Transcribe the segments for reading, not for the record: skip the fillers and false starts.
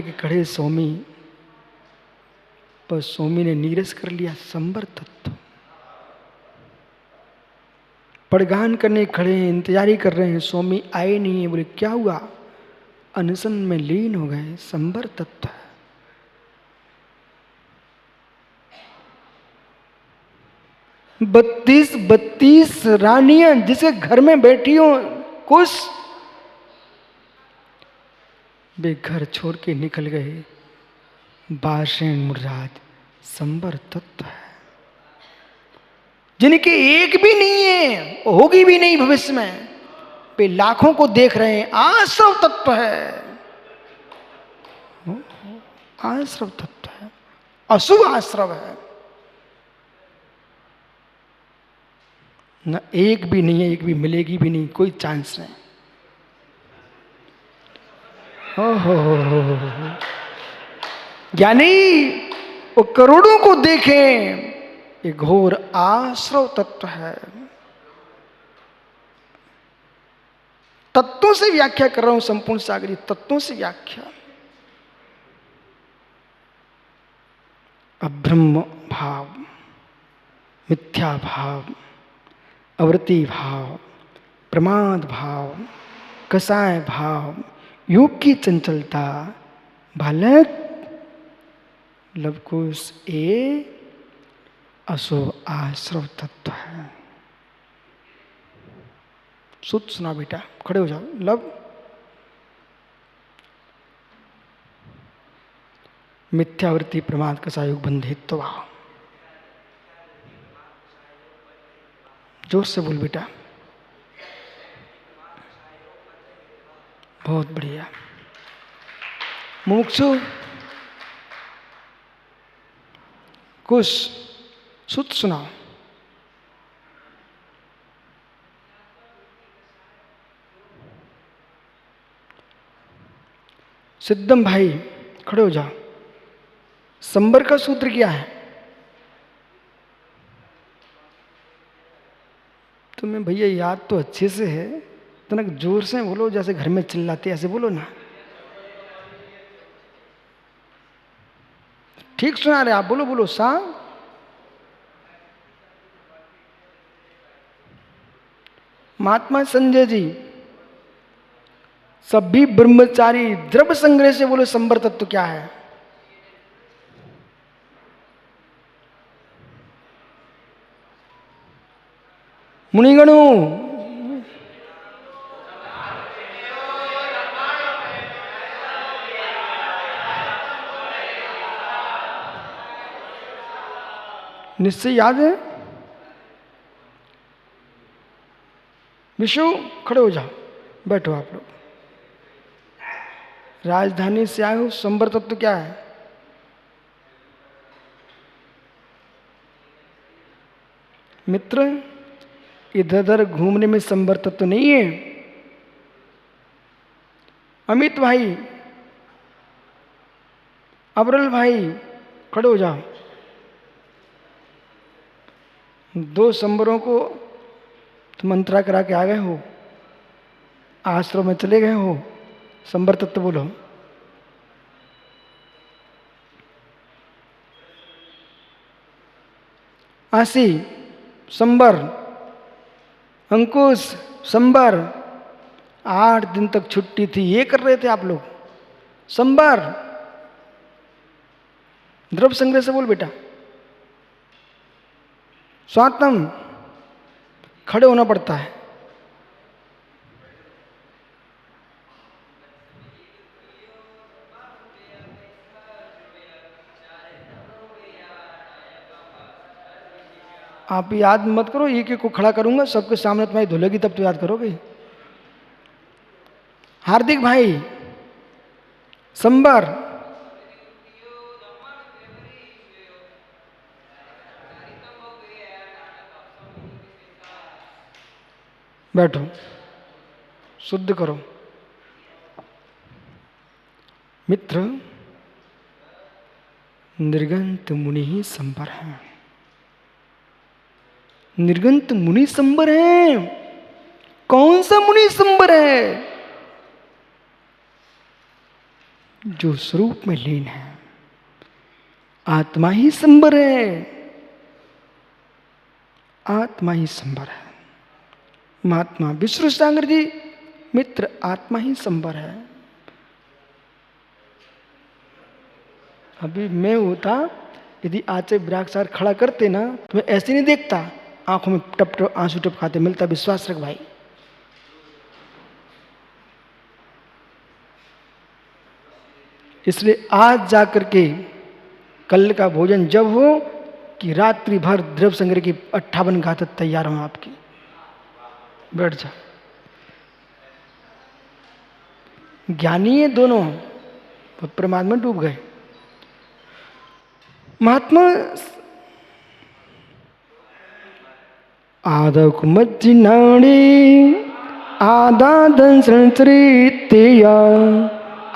लेके खड़े स्वामी, पर स्वामी ने नीरस कर लिया संबर तत्व। पड़गान करने खड़े हैं, इंतजारी कर रहे हैं, स्वामी आए नहीं है। बोले क्या हुआ? अनशन में लीन हो गए, संबर तत्व। 32 रानियां जिसे घर में बैठी हो कुछ, वे घर छोड़ के निकल गए। बाशेन मुर्राज संबर तत्व है, जिनकी एक भी नहीं है, होगी भी नहीं भविष्य में, वे लाखों को देख रहे हैं। आश्रव तत्व है, आश्रव तत्व है, अशुभ आश्रव है। न एक भी नहीं है, एक भी मिलेगी भी नहीं, कोई चांस नहीं। हो ज्ञानी वो करोड़ों को देखें, ये घोर आश्रव तत्व है। तत्वों से व्याख्या कर रहा हूं, संपूर्ण सागरी तत्वों से व्याख्या। अब्रह्म भाव, मिथ्या भाव, अवृत्ति भाव, प्रमाद भाव, कसाय भाव, योग की चंचलता, बालक लवकुश ए अशुभ आश्रव तत्व है। सुत सुना बेटा, खड़े हो जाओ। लव मिथ्यावृत्ति, प्रमाद, कसायोग, बंधित्व। जोर से बोल बेटा। बहुत बढ़िया। मुमुक्षु कुछ सुत सुनाओ। सिद्धम भाई खड़े हो जाओ। संबर का सूत्र क्या है? तुम्हें भैया याद तो अच्छे से है, तनक जोर से बोलो, जैसे घर में चिल्लाते ऐसे बोलो ना। ठीक सुना रहे आप, बोलो बोलो। सा महात्मा संजय जी सभी ब्रह्मचारी द्रव्य संग्रह से बोलो संबर तत्व क्या है? मुनिगणों निश्चय याद है? विशु खड़े हो जाओ, बैठो आप लोग। राजधानी से आए हो, संबर तत्व क्या है? मित्र इधर उधर घूमने में संबर तत्व नहीं है। अमित भाई, अबरल भाई खड़े हो जाओ। 2 संबरों को तुम मंत्रा करा के आ गए हो, आश्रम में चले गए हो। संबर तत्व बोलो। आसी संबर, अंकुश संबर। 8 दिन तक छुट्टी थी, ये कर रहे थे आप लोग संबर। द्रव्य संग्रह से बोल बेटा। स्वातम खड़े होना पड़ता है। आप याद मत करो, एक एक को खड़ा करूंगा सबके सामने, तुम्हारी धुलेगी तब तो याद करोगे। हार्दिक भाई संबर, बैठो, शुद्ध करो। मित्र निर्गंत मुनि ही संबर है। निर्गंत मुनि संबर है। कौन सा मुनि संबर है? जो स्वरूप में लीन है। आत्मा ही संबर है, आत्मा ही संबर है। महात्मा विष्णु सागर जी मित्र, आत्मा ही संबर है। अभी मैं होता, यदि आचे विरागसार खड़ा करते ना तो मैं ऐसे नहीं देखता, आंखों में टप टप आंसू टपकाते, मिलता विश्वास रख भाई। इसलिए आज जाकर के कल का भोजन जब हो कि रात्रि भर द्रव्य संग्रह की 58 गाथा तैयार हो आपकी, बैठ जा। ज्ञानी है दोनों, वो परमात्मा डूब गए। महात्मा आधा कुमज्जिनाड़ी आधा दंसन चरित्या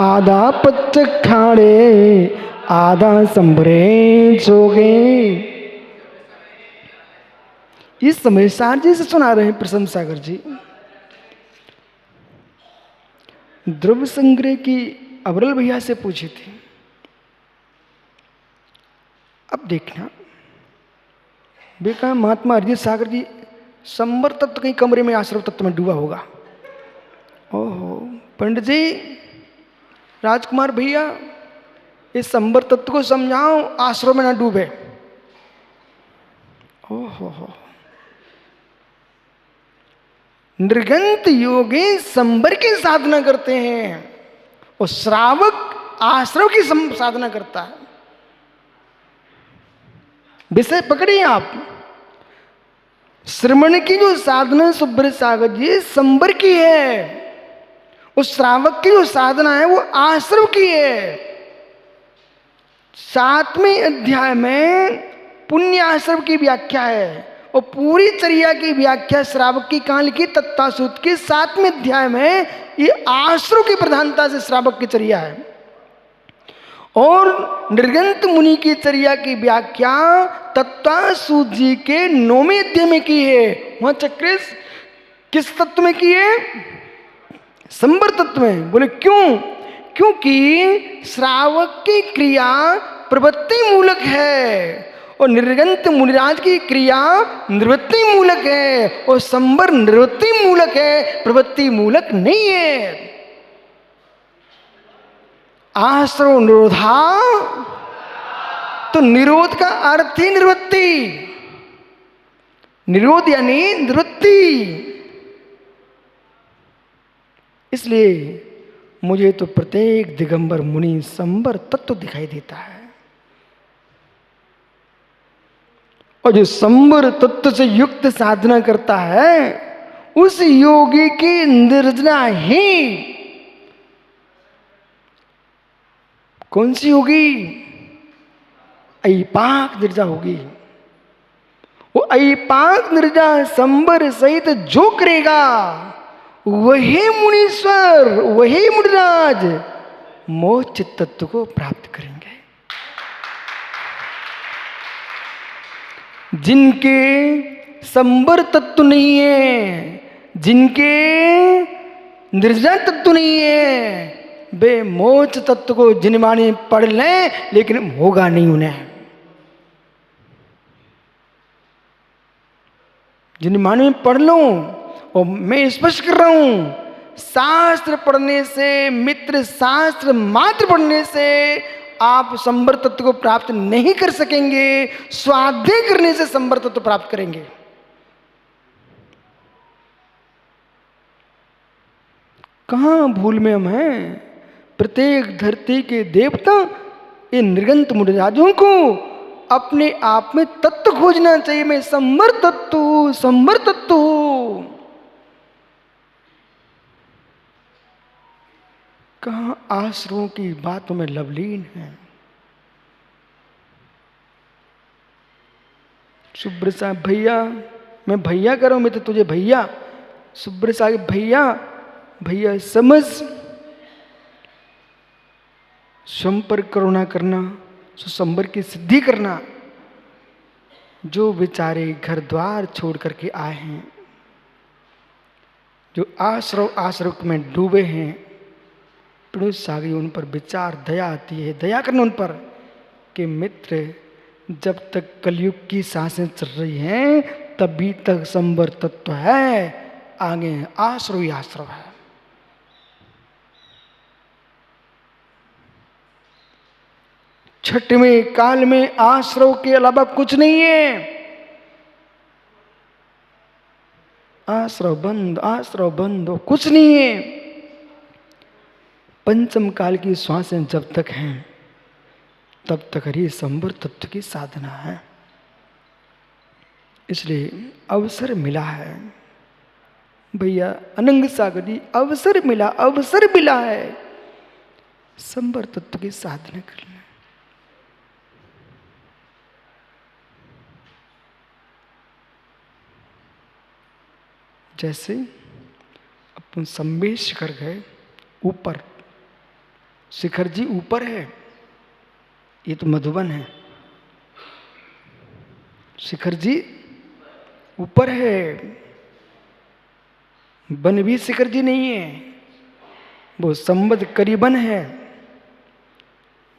आधा पच्च खाड़े आधा संभरे जोगे। इस समय सार जी से सुना रहे हैं प्रसन्न सागर जी। द्रव्य संग्रह की अबरल भैया से पूछी थी। अब देखना, बेका महात्मा अरिजीत सागर जी संबर तत्व कहीं कमरे में आश्रव तत्व में डूबा होगा। ओहो पंडित जी, राजकुमार भैया, इस संबर तत्व को समझाओ, आश्रव में ना डूबे। ओहो, निर्गंत योगी संबर की साधना करते हैं और श्रावक आश्रव की साधना करता है। विषय पकड़िए आप। श्रवण की जो साधना सुब्रत सागर जी संबर की है, उस श्रावक की जो साधना है वो आश्रव की है। 7वें अध्याय में पुण्य आश्रव की व्याख्या है और पूरी चर्या की व्याख्या श्रावक की कहां लिखी? तत्तासूत के 7वें अध्याय में ये आश्रव की प्रधानता से श्रावक की चर्या है। और निर्गंत मुनि की चर्या की व्याख्या तत्तासूत जी के 9वें अध्याय में की है। वहां चक्रेश किस तत्व में की है? संबर तत्व में। बोले क्यों? क्योंकि श्रावक की क्रिया प्रवृत्ति मूलक है और निर्गंत मुनिराज की क्रिया निवृत्ति मूलक है और संबर निवृत्ति मूलक है, प्रवृत्ति मूलक नहीं है। आश्रव निरोधा, तो निरोध का अर्थ ही निवृत्ति, निरोध यानी निवृत्ति। इसलिए मुझे तो प्रत्येक दिगंबर मुनि संबर तत्व दिखाई देता है और जो संबर तत्व से युक्त साधना करता है उस योगी की निर्जना ही कौन सी होगी? अपाक निर्जा होगी। वो अपाक निर्जा संबर सहित जो करेगा वही मुनीश्वर, वही मुनिराज मोक्ष तत्व को प्राप्त करेंगे। जिनके संबर तत्व नहीं है, जिनके निर्जन तत्व नहीं है, वे मोक्ष तत्व को जिनमानी पढ़ लें लेकिन होगा नहीं उन्हें। जिनमानी पढ़ लो, और मैं स्पष्ट कर रहा हूं, शास्त्र पढ़ने से, मित्र शास्त्र मात्र पढ़ने से आप संबर तत्व को प्राप्त नहीं कर सकेंगे। स्वाध्याय करने से संबर तत्व प्राप्त करेंगे। कहां भूल में हम हैं? प्रत्येक धरती के देवता इन निर्गंत मुनिराजों को अपने आप में तत्व खोजना चाहिए। मैं संबर तत्व, संबर तत्व हूं। कहां आश्रमों की बातों में लवलीन है। सुब्रत साहब भैया, मैं भैया कर रहा हूं, मैं तो तुझे भैया। सुब्रत साहब भैया, भैया समझ, संपर्क करुणा करना, सुसंबर की सिद्धि करना। जो बेचारे घर द्वार छोड़ करके आए हैं, जो आश्रव में डूबे हैं, पड़ोस आ गई, उन पर विचार दया आती है, दया करना उन पर कि मित्र जब तक कलयुग की सांसें चल रही हैं तभी तक संवर तत्व है, आगे आश्रव ही आश्रव है। छठवें काल में आश्रव के अलावा कुछ नहीं है। आश्रव बंद कुछ नहीं है। पंचम काल की श्वासें जब तक हैं तब तक हरि संवर तत्व की साधना है। इसलिए अवसर मिला है भैया, अनंग सागर जी, अवसर मिला है संवर तत्व की साधना करना। जैसे अपन संवेश शिखर गए, ऊपर शिखर जी ऊपर है, ये तो मधुबन है, शिखर जी ऊपर है, बन भी शिखर जी नहीं है, वो संबद्ध करीबन है।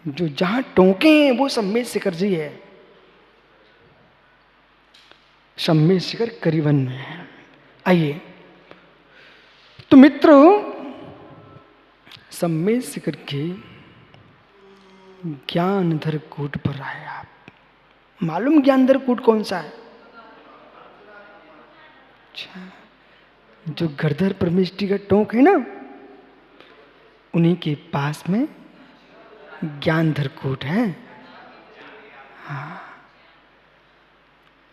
जो जहां टोके हैं वो सम्मेद शिखर जी है, सम्मेद शिखर करीबन में है। आइए तो मित्रों, सम्मेद शिखर के ज्ञानधर कूट पर आए आप। मालूम ज्ञानधर कूट कौन सा है? अच्छा, जो गर्धर परमेष्टि का टोंक है ना, उन्हीं के पास में ज्ञानधर कूट है। हाँ,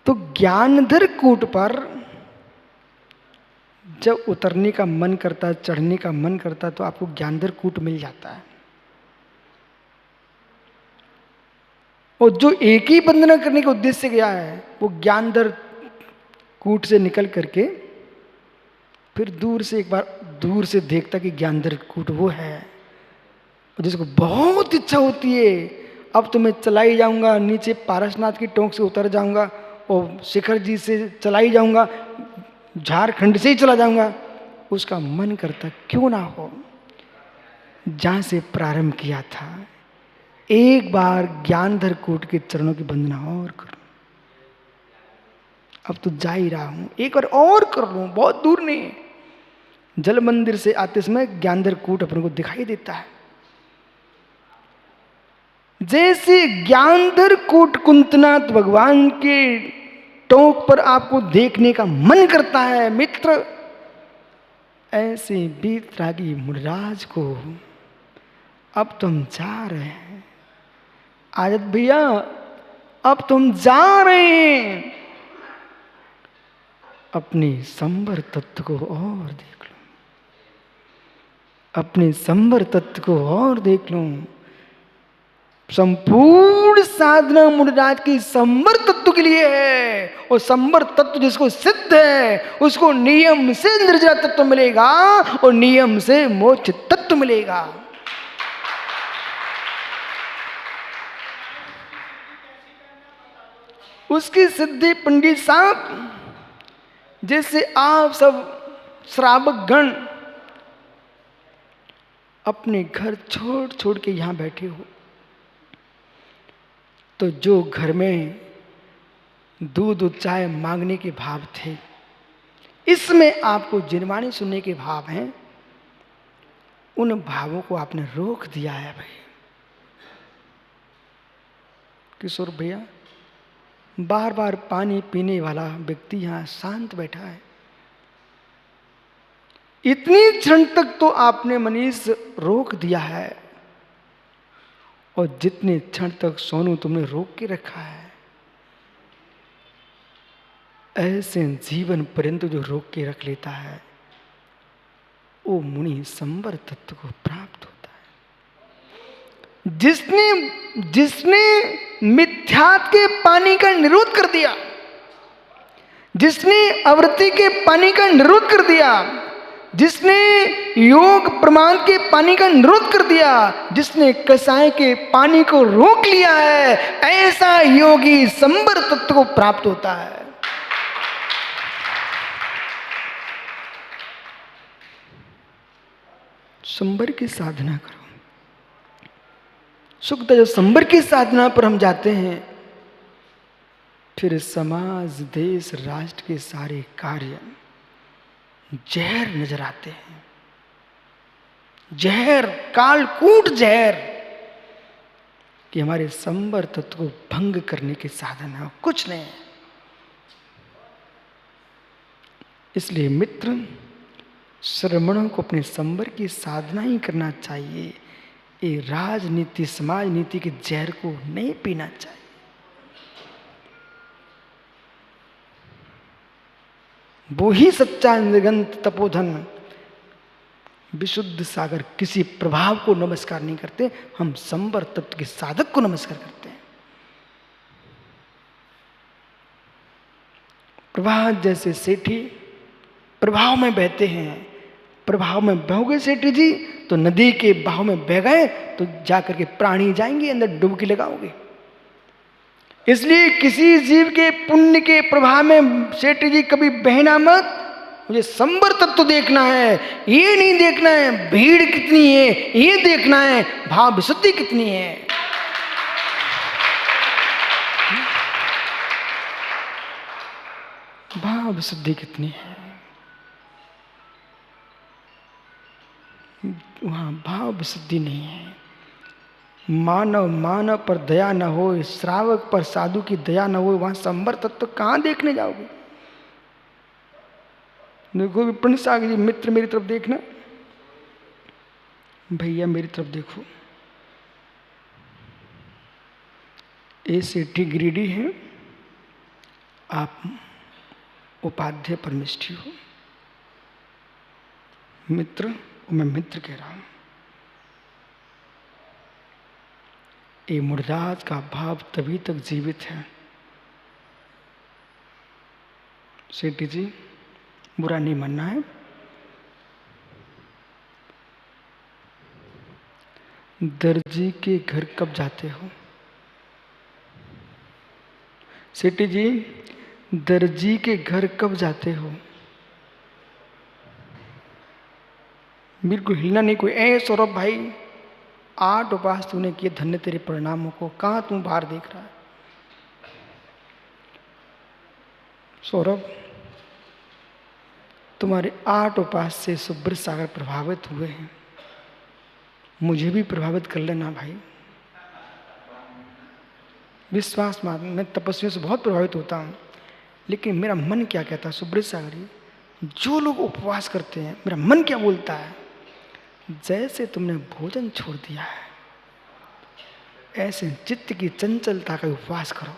तो ज्ञानधर कूट पर जब उतरने का मन करता है, चढ़ने का मन करता है, तो आपको ज्ञानधर कूट मिल जाता है। और जो एक ही वंदना करने के उद्देश्य से गया है, वो ज्ञानधर कूट से निकल करके फिर दूर से एक बार दूर से देखता कि ज्ञानधर कूट वो है। जिसको बहुत इच्छा होती है, अब तो मैं चला ही जाऊंगा, नीचे पारसनाथ की टोंक से उतर जाऊंगा और शिखर जी से चला ही जाऊंगा, झारखंड से ही चला जाऊंगा। उसका मन करता क्यों ना हो, जहां से प्रारंभ किया था एक बार ज्ञानधर कूट के चरणों की वंदना और करूं। अब तो जा ही रहा हूं, एक बार और कर लूं, बहुत दूर नहीं। जल मंदिर से आते समय ज्ञानधर कूट अपने को दिखाई देता है। जैसे ज्ञानधर कूट कुंतनाथ भगवान के टोंक पर आपको देखने का मन करता है मित्र, ऐसे बीतरागी मुनिराज को अब तुम जा रहे हैं। आजत भैया, अब तुम जा रहे हैं, अपने संवर तत्व को और देख लो, अपने संवर तत्व को और देख लो। संपूर्ण साधना मुनिराज की संवर तत्व के लिए है, और संवर तत्व जिसको सिद्ध है उसको नियम से निर्जरा तत्व मिलेगा और नियम से मोक्ष तत्व मिलेगा। उसकी सिद्धि पंडित साहब, जैसे आप सब श्रावक गण अपने घर छोड़ छोड़ के यहां बैठे हो, तो जो घर में दूध और चाय मांगने के भाव थे, इसमें आपको जिनवाणी सुनने के भाव हैं, उन भावों को आपने रोक दिया है। भाई किशोर भैया, बार बार पानी पीने वाला व्यक्ति यहां शांत बैठा है, इतनी क्षण तक तो आपने मनीष रोक दिया है, और जितने क्षण तक सोनू तुमने रोक के रखा है, ऐसे जीवन पर्यंत जो रोक के रख लेता है वो मुनि संवर तत्व को प्राप्त होता है। जिसने मिथ्यात के पानी का निरोध कर दिया, जिसने अवृत्ति के पानी का निरोध कर दिया, जिसने योग प्रमाण के पानी का निरोध कर दिया, जिसने कसाय के पानी को रोक लिया है, ऐसा योगी संवर तत्व को प्राप्त होता है। संबर की साधना करो। सुखता जब संबर की साधना पर हम जाते हैं, फिर समाज, देश, राष्ट्र के सारे कार्य जहर नजर आते हैं। जहर, कालकूट जहर, कि हमारे संबर तत्व को भंग करने के साधन है, कुछ नहीं। इसलिए मित्र, श्रमणों को अपने संबर की साधना ही करना चाहिए। ये राजनीति, समाज नीति के जहर को नहीं पीना चाहिए। वो ही सच्चा निर्गंत तपोधन, विशुद्ध सागर किसी प्रभाव को नमस्कार नहीं करते, हम संबर तत्व के साधक को नमस्कार करते हैं। प्रवाह जैसे सेठी प्रभाव में बहते हैं। प्रभाव में बहोगे सेठी जी तो नदी के बहाव में बह गए तो जाकर के प्राणी जाएंगे, अंदर डुबकी लगाओगे। इसलिए किसी जीव के पुण्य के प्रभाव में सेठी जी कभी बहना मत। मुझे संबर तत्व देखना है, ये नहीं देखना है भीड़ कितनी है, ये देखना है भाव विशुद्धि कितनी है। भाव विशुद्धि कितनी है, वहां भाव विशुद्धि नहीं है। मानव मानव पर दया न हो, श्रावक पर साधु की दया न हो, वहां संबर तत्व कहां देखने जाओगे। देखो विपिन सागर जी, मित्र मेरी तरफ देखना, भैया मेरी तरफ देखो। ये सेठी गिरिडी है, आप उपाध्याय परमिष्ठी हो। मित्र, मैं मित्र कह रहा हूं। ये मुर्दास का भाव तभी तक जीवित है। सेठी जी, बुरा नहीं मानना है। दर्जी के घर कब जाते हो? सेठी जी, दर्जी के घर कब जाते हो? बिल्कुल हिलना नहीं कोई। ए सौरभ भाई, 8 उपवास तूने किए, धन्य तेरे परिणामों को, कहां तू बाहर देख रहा है? सौरभ, तुम्हारे 8 उपवास से सुब्रत सागर प्रभावित हुए हैं, मुझे भी प्रभावित कर लेना भाई। विश्वास मान, मैं तपस्वियों से बहुत प्रभावित होता हूँ, लेकिन मेरा मन क्या कहता है सुब्रत सागर जी, जो लोग उपवास करते हैं, मेरा मन क्या बोलता है, जैसे तुमने भोजन छोड़ दिया है, ऐसे चित्त की चंचलता का उपवास करो।